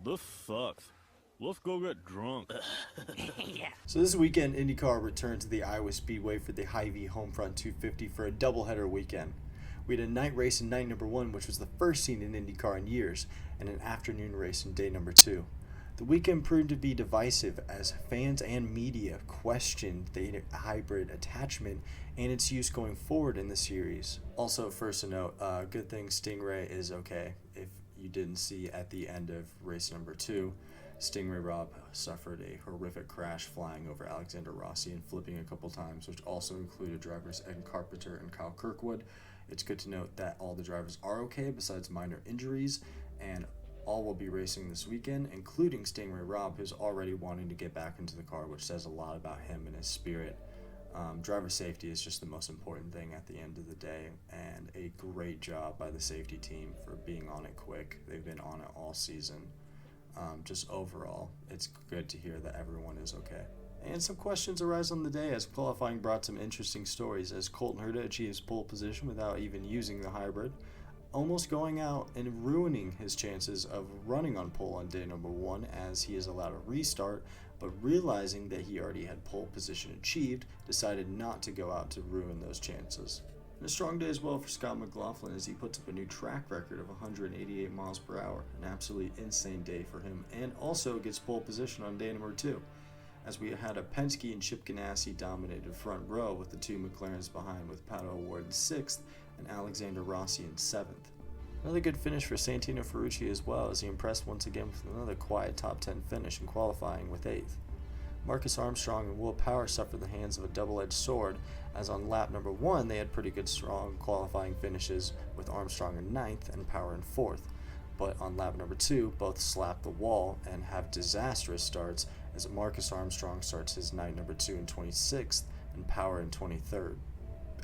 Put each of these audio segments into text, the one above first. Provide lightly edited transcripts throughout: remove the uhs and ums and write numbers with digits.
This sucks. Let's go get drunk. Yeah. So this weekend, IndyCar returned to the Iowa Speedway for the Hy-Vee Homefront 250 for a doubleheader weekend. We had a night race in night number 1, which was the first seen in IndyCar in years, and an afternoon race in day number 2. The weekend proved to be divisive as fans and media questioned the hybrid attachment and its use going forward in the series. Also, first to note, good thing Stingray is okay. If you didn't see at the end of race number 2, Stingray Robb suffered a horrific crash flying over Alexander Rossi and flipping a couple times, which also included drivers Ed Carpenter and Kyle Kirkwood. It's good to note that all the drivers are okay besides minor injuries, and all will be racing this weekend, including Stingray Robb, who's already wanting to get back into the car, which says a lot about him and his spirit. Driver safety is just the most important thing at the end of the day, and a great job by the safety team for being on it quick. They've been on it all season. Just overall, it's good to hear that everyone is okay. And some questions arise on the day as qualifying brought some interesting stories as Colton Herta achieves pole position without even using the hybrid, almost going out and ruining his chances of running on pole on day number 1 as he is allowed a restart, but realizing that he already had pole position achieved, decided not to go out to ruin those chances. And a strong day as well for Scott McLaughlin as he puts up a new track record of 188 miles per hour, an absolutely insane day for him, and also gets pole position on day number 2. As we had a Penske and Chip Ganassi dominated front row with the two McLarens behind, with Pato Award in 6th and Alexander Rossi in 7th. Another good finish for Santino Ferrucci as well, as he impressed once again with another quiet top 10 finish in qualifying with 8th. Marcus Armstrong and Will Power suffered the hands of a double-edged sword, as on lap number 1 they had pretty good strong qualifying finishes with Armstrong in 9th and Power in 4th. But on lap number 2, both slap the wall and have disastrous starts, as Marcus Armstrong starts his night number 2 in 26th and Power in 23rd.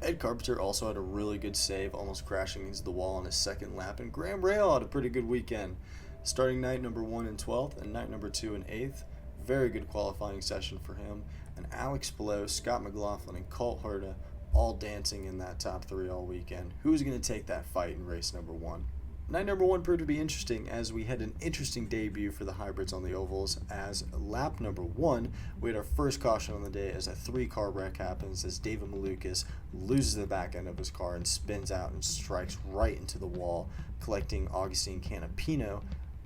Ed Carpenter also had a really good save, almost crashing into the wall on his second lap, and Graham Rahal had a pretty good weekend, starting night number 1 in 12th and night number 2 in 8th. Very good qualifying session for him, and Alex Palou, Scott McLaughlin, and Colt Herta all dancing in that top 3 all weekend. Who's going to take that fight in race number 1? Night number 1 proved to be interesting as we had an interesting debut for the hybrids on the ovals. As lap number 1, we had our first caution on the day as a 3-car wreck happens as David Malukas loses the back end of his car and spins out and strikes right into the wall, collecting Augustine Canapino,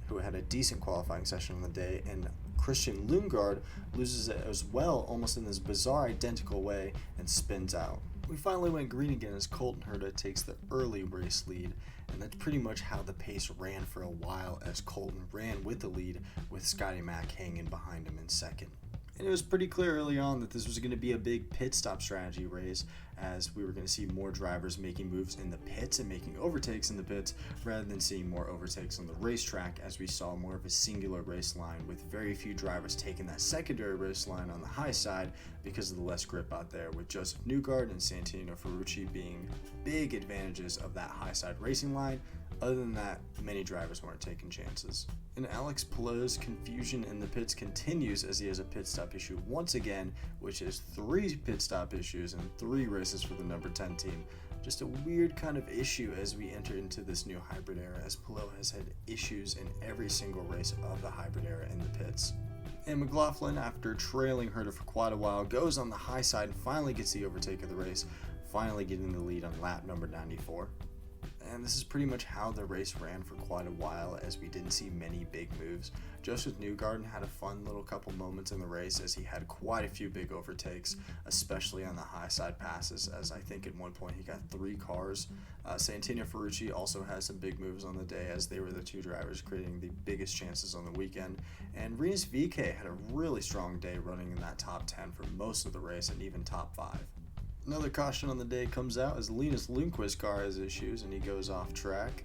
who had a decent qualifying session on the day, and Christian Lundgaard loses it as well, almost in this bizarre identical way, and spins out. We finally went green again as Colton Herta takes the early race lead, and that's pretty much how the pace ran for a while as Colton ran with the lead with Scotty Mack hanging behind him in second. And it was pretty clear early on that this was going to be a big pit stop strategy race, as we were going to see more drivers making moves in the pits and making overtakes in the pits rather than seeing more overtakes on the racetrack, as we saw more of a singular race line with very few drivers taking that secondary race line on the high side because of the less grip out there, with Joseph Newgarden and Santino Ferrucci being big advantages of that high side racing line. Other than that, many drivers weren't taking chances. And Alex Palou's confusion in the pits continues as he has a pit stop issue once again, which is 3 pit stop issues and 3 races for the number 10 team. Just a weird kind of issue as we enter into this new hybrid era, as Palou has had issues in every single race of the hybrid era in the pits. And McLaughlin, after trailing Herta for quite a while, goes on the high side and finally gets the overtake of the race, finally getting the lead on lap number 94. And this is pretty much how the race ran for quite a while, as we didn't see many big moves. Joseph Newgarden had a fun little couple moments in the race as he had quite a few big overtakes, especially on the high side passes, as I think at one point he got 3 cars. Santino Ferrucci also has some big moves on the day, as they were the 2 drivers creating the biggest chances on the weekend. And Rinus VeeKay had a really strong day running in that top 10 for most of the race and even top 5. Another caution on the day comes out as Linus Lundqvist's car has issues and he goes off track.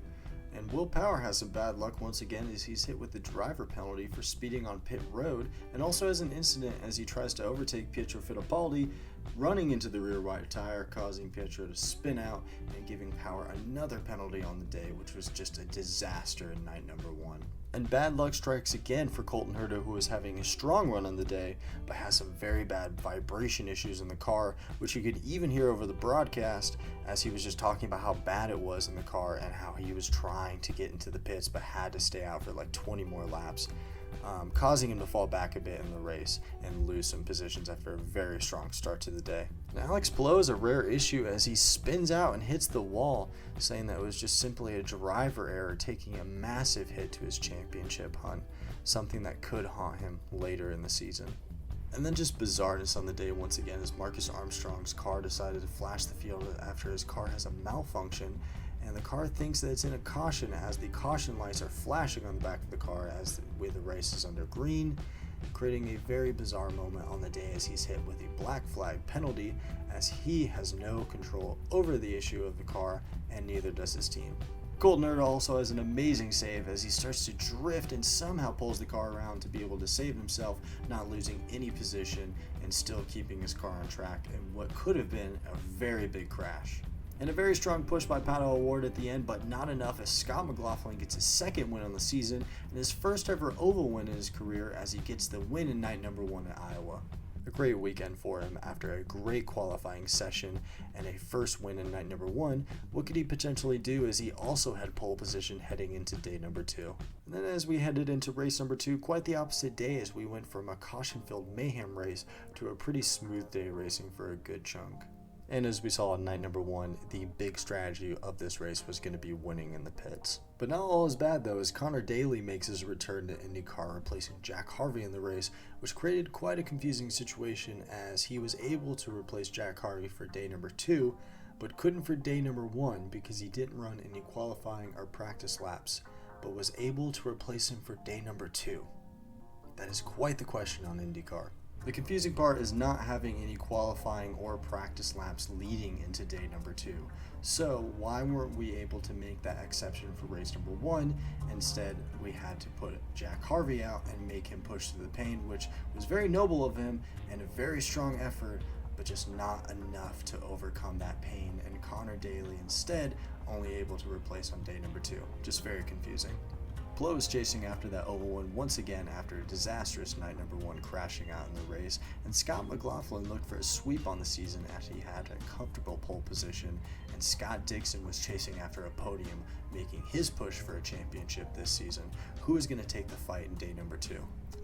And Will Power has some bad luck once again as he's hit with the driver penalty for speeding on pit road, and also has an incident as he tries to overtake Pietro Fittipaldi running into the rear wide tire, causing Pietro to spin out and giving Power another penalty on the day, which was just a disaster in night number 1. And bad luck strikes again for Colton Herta, who was having a strong run on the day, but has some very bad vibration issues in the car, which you could even hear over the broadcast as he was just talking about how bad it was in the car and how he was trying to get into the pits but had to stay out for like 20 more laps, causing him to fall back a bit in the race and lose some positions after a very strong start to the day. And Alex Palou is a rare issue as he spins out and hits the wall, saying that it was just simply a driver error, taking a massive hit to his championship hunt, something that could haunt him later in the season. And then just bizarreness on the day once again as Marcus Armstrong's car decided to flash the field after his car has a malfunction, and the car thinks that it's in a caution as the caution lights are flashing on the back of the car as the race is under green, creating a very bizarre moment on the day as he's hit with a black flag penalty as he has no control over the issue of the car and neither does his team. Colton Herta also has an amazing save as he starts to drift and somehow pulls the car around to be able to save himself, not losing any position and still keeping his car on track in what could have been a very big crash. And a very strong push by Pato Award at the end, but not enough as Scott McLaughlin gets his second win on the season and his first ever oval win in his career as he gets the win in night number 1 at Iowa. A great weekend for him after a great qualifying session and a first win in night number 1. What could he potentially do as he also had pole position heading into day number 2? And then as we headed into race number 2, quite the opposite day as we went from a caution-filled mayhem race to a pretty smooth day racing for a good chunk. And as we saw in night number 1, the big strategy of this race was going to be winning in the pits. But not all is bad though, as Connor Daly makes his return to IndyCar, replacing Jack Harvey in the race, which created quite a confusing situation as he was able to replace Jack Harvey for day number 2, but couldn't for day number 1 because he didn't run any qualifying or practice laps, but was able to replace him for day number 2. That is quite the question on IndyCar. The confusing part is not having any qualifying or practice laps leading into day number 2. So why weren't we able to make that exception for race number 1? Instead, we had to put Jack Harvey out and make him push through the pain, which was very noble of him and a very strong effort, but just not enough to overcome that pain, and Connor Daly instead only able to replace on day number 2. Just very confusing. Palou was chasing after that oval win once again after a disastrous night number 1 crashing out in the race, and Scott McLaughlin looked for a sweep on the season after he had a comfortable pole position, and Scott Dixon was chasing after a podium, making his push for a championship this season. Who is going to take the fight in day number 2?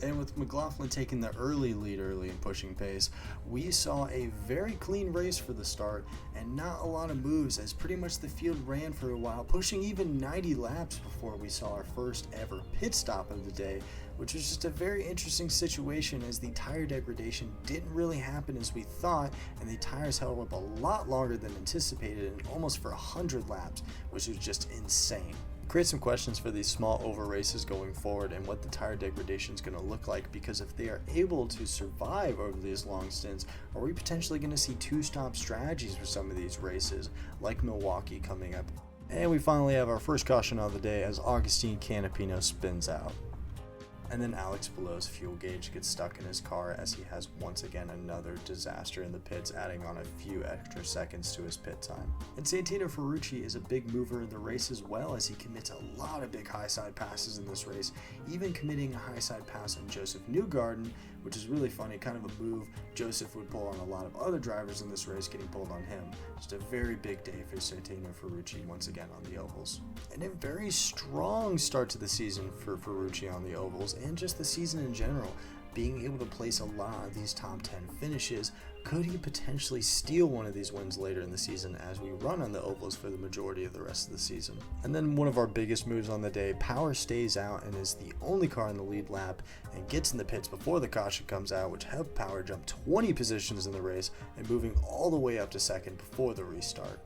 And with McLaughlin taking the lead early and pushing pace, we saw a very clean race for the start and not a lot of moves as pretty much the field ran for a while, pushing even 90 laps before we saw our first ever pit stop of the day, which was just a very interesting situation as the tire degradation didn't really happen as we thought, and the tires held up a lot longer than anticipated and almost for 100 laps, which was just insane. Create some questions for these small oval races going forward and what the tire degradation is going to look like, because if they are able to survive over these long stints, are we potentially going to see 2-stop strategies for some of these races like Milwaukee coming up? And we finally have our first caution of the day as Augustine Canapino spins out. And then Alex Palou's fuel gauge gets stuck in his car as he has once again another disaster in the pits, adding on a few extra seconds to his pit time. And Santino Ferrucci is a big mover in the race as well as he commits a lot of big high side passes in this race, even committing a high side pass on Joseph Newgarden, which is really funny, kind of a move Joseph would pull on a lot of other drivers in this race, getting pulled on him. Just a very big day for Santino Ferrucci once again on the ovals. And a very strong start to the season for Ferrucci on the ovals and just the season in general. Being able to place a lot of these top 10 finishes, could he potentially steal one of these wins later in the season as we run on the ovals for the majority of the rest of the season? And then one of our biggest moves on the day, Power stays out and is the only car in the lead lap and gets in the pits before the caution comes out, which helped Power jump 20 positions in the race and moving all the way up to second before the restart.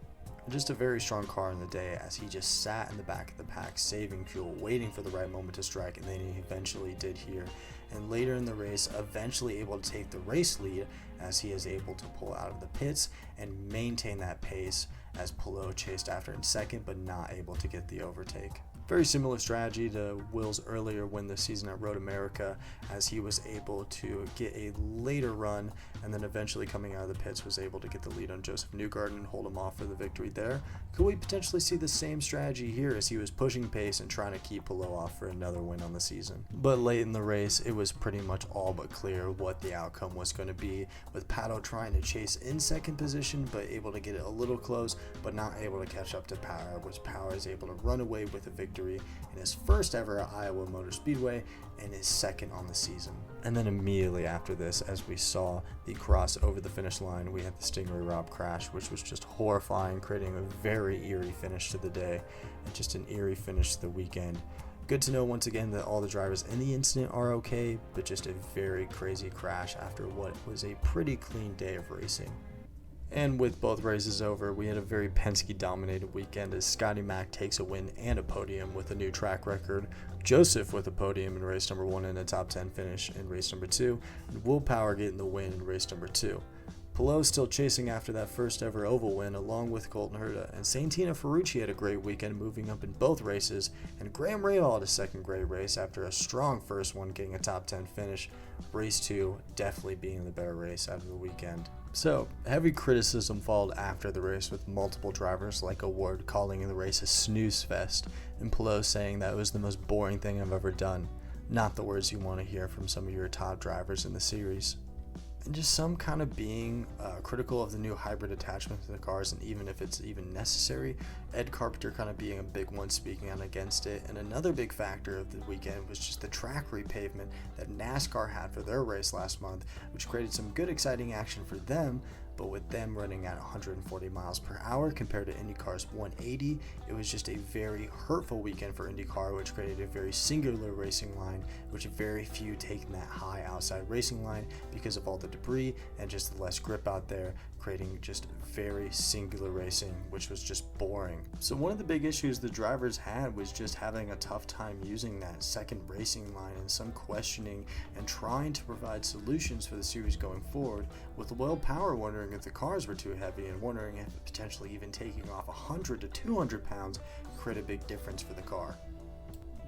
Just a very strong car in the day as he just sat in the back of the pack saving fuel, waiting for the right moment to strike, and then he eventually did here, and later in the race eventually able to take the race lead as he is able to pull out of the pits and maintain that pace as Palou chased after in second but not able to get the overtake. Very similar strategy to Will's earlier win this season at Road America, as he was able to get a later run and then eventually coming out of the pits was able to get the lead on Joseph Newgarden and hold him off for the victory there. Could we potentially see the same strategy here as he was pushing pace and trying to keep Palou off for another win on the season? But late in the race, it was pretty much all but clear what the outcome was going to be, with Pato trying to chase in second position but able to get it a little close but not able to catch up to Power, which Power is able to run away with a victory in his first ever at Iowa Motor Speedway and his second on the season. And then immediately after this, as we saw the cross over the finish line, we had the Stingray Rob crash, which was just horrifying, creating a very eerie finish to the day and just an eerie finish to the weekend. Good to know once again that all the drivers in the incident are okay, but just a very crazy crash after what was a pretty clean day of racing. And with both races over, we had a very Penske-dominated weekend as Scotty Mack takes a win and a podium with a new track record, Joseph with a podium in race number 1 and a top 10 finish in race number 2, and Will Power getting the win in race number 2. Palou still chasing after that first ever oval win along with Colton Herta, and Santino Ferrucci had a great weekend moving up in both races, and Graham Rahal had a second great race after a strong first one getting a top 10 finish, race 2 definitely being the better race out of the weekend. So, heavy criticism followed after the race, with multiple drivers like Ward calling the race a snooze fest, and Palou saying that it was the most boring thing I've ever done. Not the words you want to hear from some of your top drivers in the series. And just some kind of being critical of the new hybrid attachment to the cars, and even if it's even necessary. Ed Carpenter kind of being a big one speaking out against it. And another big factor of the weekend was just the track repavement that NASCAR had for their race last month, which created some good exciting action for them. But with them running at 140 miles per hour compared to IndyCar's 180, it was just a very hurtful weekend for IndyCar, which created a very singular racing line, which very few taking that high outside racing line because of all the debris and just the less grip out there, creating just very singular racing, which was just boring. So one of the big issues the drivers had was just having a tough time using that second racing line, and some questioning and trying to provide solutions for the series going forward, with Will Power wondering if the cars were too heavy and wondering if potentially even taking off 100 to 200 pounds could create a big difference for the car.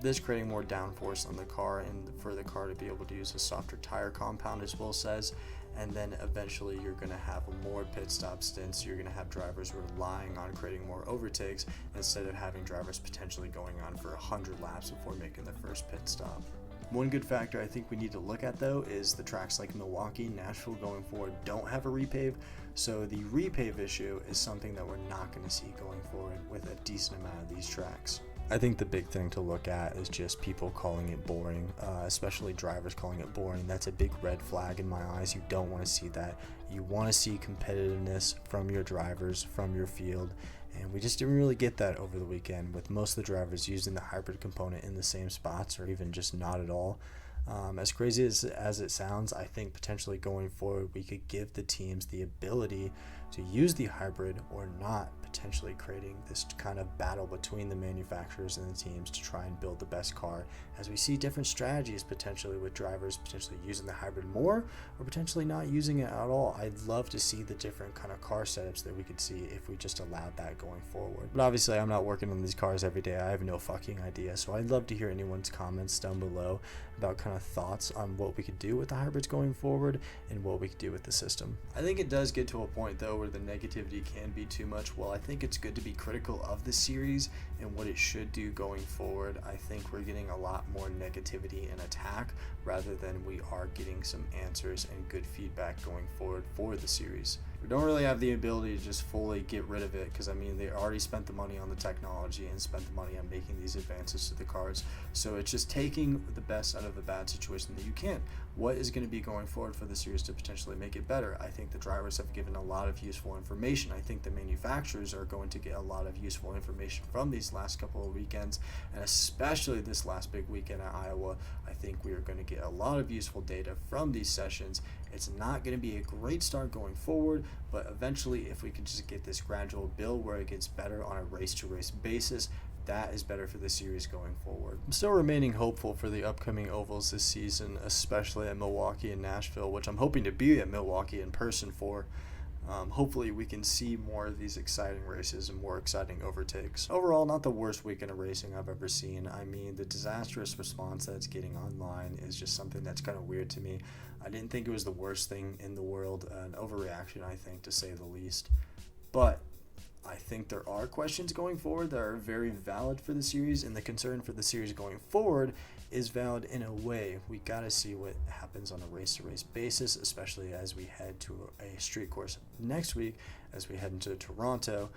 This creating more downforce on the car and for the car to be able to use a softer tire compound, as Will says, and then eventually you're going to have more pit stop stints. You're going to have drivers relying on creating more overtakes instead of having drivers potentially going on for 100 laps before making their first pit stop. One good factor I think we need to look at though is the tracks like Milwaukee, Nashville going forward don't have a repave, so the repave issue is something that we're not going to see going forward with a decent amount of these tracks. I think the big thing to look at is just people calling it boring, especially drivers calling it boring. That's a big red flag in my eyes. You don't want to see that. You want to see competitiveness from your drivers, from your field, and we just didn't really get that over the weekend, with most of the drivers using the hybrid component in the same spots or even just not at all. As crazy as it sounds, I think potentially going forward we could give the teams the ability to use the hybrid or not, potentially creating this kind of battle between the manufacturers and the teams to try and build the best car, as we see different strategies potentially with drivers potentially using the hybrid more or potentially not using it at all. I'd love to see the different kind of car setups that we could see if we just allowed that going forward. But obviously I'm not working on these cars every day. I have no fucking idea, so I'd love to hear anyone's comments down below about kind of thoughts on what we could do with the hybrids going forward and what we could do with the system. I think it does get to a point though where the negativity can be too much. While I think it's good to be critical of the series and what it should do going forward, I think we're getting a lot more negativity and attack rather than we are getting some answers and good feedback going forward for the series. We don't really have the ability to just fully get rid of it, because I mean they already spent the money on the technology and spent the money on making these advances to the cars, so it's just taking the best out of the bad situation that you can. What is going to be going forward for the series to potentially make it better? I think the drivers have given a lot of useful information. I think the manufacturers are going to get a lot of useful information from these last couple of weekends, and especially this last big weekend at Iowa. I think we are going to get a lot of useful data from these sessions. It's not going to be a great start going forward, but eventually if we can just get this gradual build where it gets better on a race-to-race basis, that is better for the series going forward. I'm still remaining hopeful for the upcoming ovals this season, especially at Milwaukee and Nashville, which I'm hoping to be at Milwaukee in person for. Hopefully we can see more of these exciting races and more exciting overtakes. Overall, not the worst weekend of racing I've ever seen. I mean, the disastrous response that it's getting online is just something that's kind of weird to me. I didn't think it was the worst thing in the world, an overreaction, I think, to say the least. But I think there are questions going forward that are very valid for the series, and the concern for the series going forward is valid in a way. We got to see what happens on a race-to-race basis, especially as we head to a street course next week, as we head into Toronto,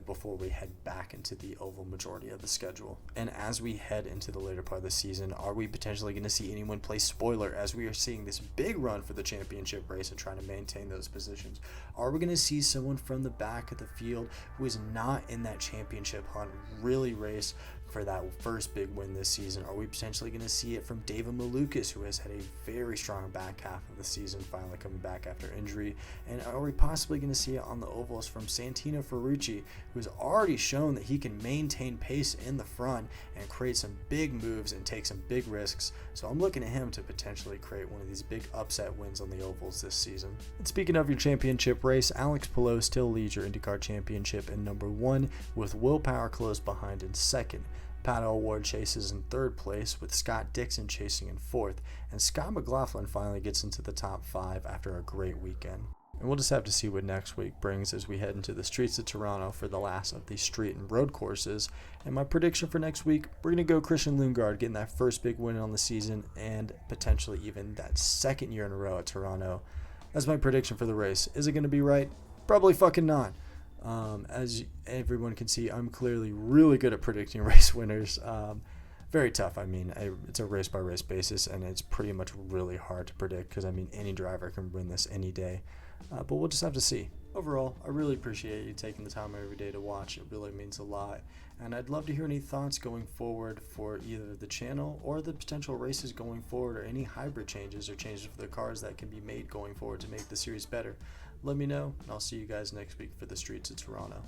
before we head back into the oval majority of the schedule. And as we head into the later part of the season, are we potentially going to see anyone play spoiler as we are seeing this big run for the championship race and trying to maintain those positions? Are we going to see someone from the back of the field who is not in that championship hunt really race for that first big win this season? Are we potentially going to see it from David Malukas, who has had a very strong back half of the season, finally coming back after injury? And are we possibly going to see it on the ovals from Santino Ferrucci, who has already shown that he can maintain pace in the front and create some big moves and take some big risks? So I'm looking at him to potentially create one of these big upset wins on the ovals this season. And speaking of your championship race, Alex Palou still leads your IndyCar championship in number 1, with Will Power close behind in second. Pato Award chases in third place, with Scott Dixon chasing in fourth, and Scott McLaughlin finally gets into the top 5 after a great weekend. And we'll just have to see what next week brings as we head into the streets of Toronto for the last of the street and road courses. And my prediction for next week, we're going to go Christian Lundgaard getting that first big win on the season and potentially even that second year in a row at Toronto. That's my prediction for the race. Is it going to be right? Probably fucking not. As everyone can see, I'm clearly really good at predicting race winners. Very tough. I mean, it's a race-by-race basis, and it's pretty much really hard to predict because, I mean, any driver can win this any day. But we'll just have to see. Overall, I really appreciate you taking the time every day to watch. It really means a lot. And I'd love to hear any thoughts going forward for either the channel or the potential races going forward, or any hybrid changes or changes for the cars that can be made going forward to make the series better. Let me know, and I'll see you guys next week for the streets of Toronto.